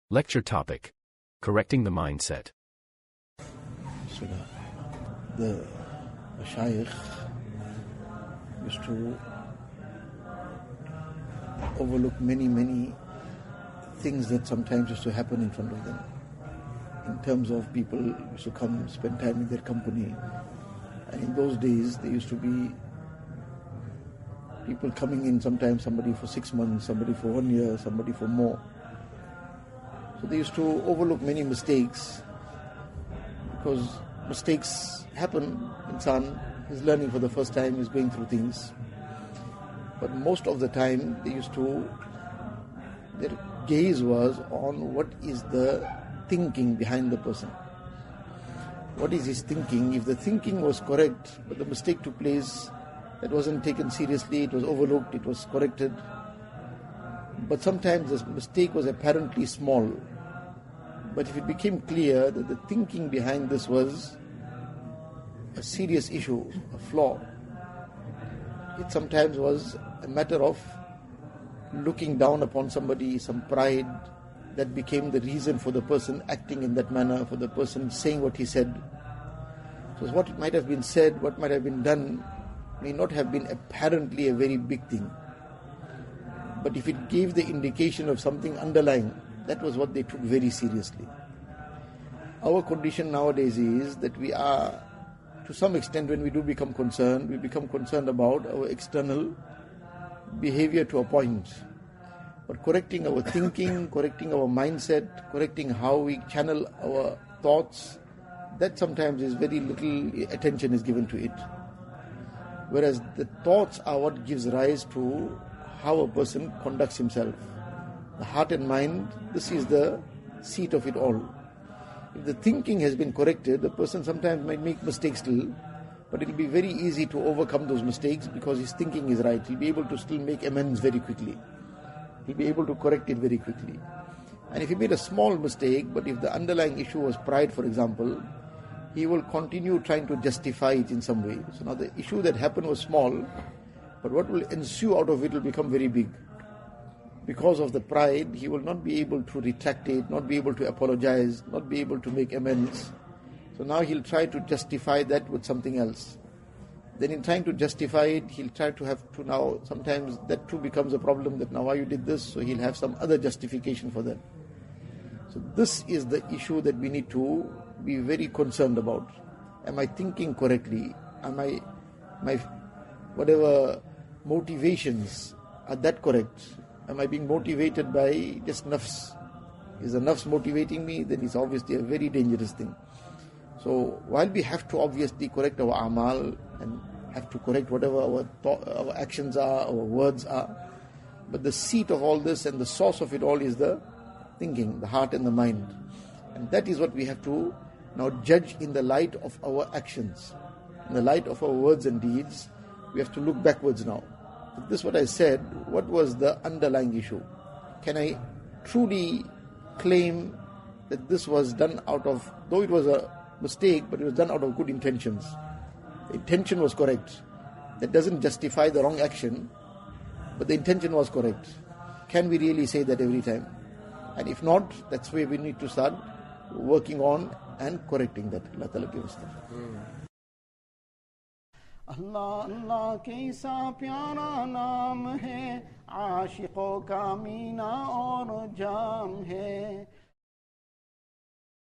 Lecture topic: Correcting the mindset. So the Mashayikh used to overlook many things that sometimes used to happen in front of them. In terms of people used to come spend time in their company, and in those days there used to be people coming in, sometimes somebody for 6 months, somebody for 1 year, somebody for more. So they used to overlook many mistakes, because mistakes happen. Insan is learning for the first time, is going through things. But most of the time their gaze was on what is the thinking behind the person. What is his thinking? If the thinking was correct, but the mistake took place, that wasn't taken seriously, it was overlooked, it was corrected. But sometimes the mistake was apparently small. But if it became clear that the thinking behind this was a serious issue, a flaw, it sometimes was a matter of looking down upon somebody, some pride, that became the reason for the person acting in that manner, for the person saying what he said. So what might have been said, what might have been done, may not have been apparently a very big thing. But if it gave the indication of something underlying, that was what they took very seriously. Our condition nowadays is that we are, to some extent, when we do become concerned, we become concerned about our external behavior to a point. But correcting our thinking, correcting our mindset, correcting how we channel our thoughts, that sometimes is very little attention is given to it. Whereas the thoughts are what gives rise to how a person conducts himself. The heart and mind, this is the seat of it all. If the thinking has been corrected, the person sometimes might make mistakes still, but it will be very easy to overcome those mistakes because his thinking is right. He'll be able to still make amends very quickly. He'll be able to correct it very quickly. And if he made a small mistake, but if the underlying issue was pride, for example, he will continue trying to justify it in some way. So now the issue that happened was small, but what will ensue out of it will become very big. Because of the pride, he will not be able to retract it, not be able to apologize, not be able to make amends. So now he'll try to justify that with something else. Then in trying to justify it, he'll try to have to now, sometimes that too becomes a problem, that now why you did this, so he'll have some other justification for that. So this is the issue that we need to be very concerned about. Am I thinking correctly? Am I, my whatever motivations, are that correct? Am I being motivated by just nafs? Is the nafs motivating me? Then it's obviously a very dangerous thing. So while we have to obviously correct our amal and have to correct whatever our actions are, our words are, but the seat of all this and the source of it all is the thinking, the heart and the mind. And that is what we have to now judge in the light of our actions. In the light of our words and deeds, we have to look backwards now. This is what I said, what was the underlying issue? Can I truly claim that this was done out of, though it was a mistake, but it was done out of good intentions? The intention was correct. That doesn't justify the wrong action, but the intention was correct. Can we really say that every time? And if not, that's where we need to start working on and correcting that. Allah Ta'ala give us that. अल्लाह अल्लाह कैसा प्यारा नाम है, आशिकों का मीना और जाम है।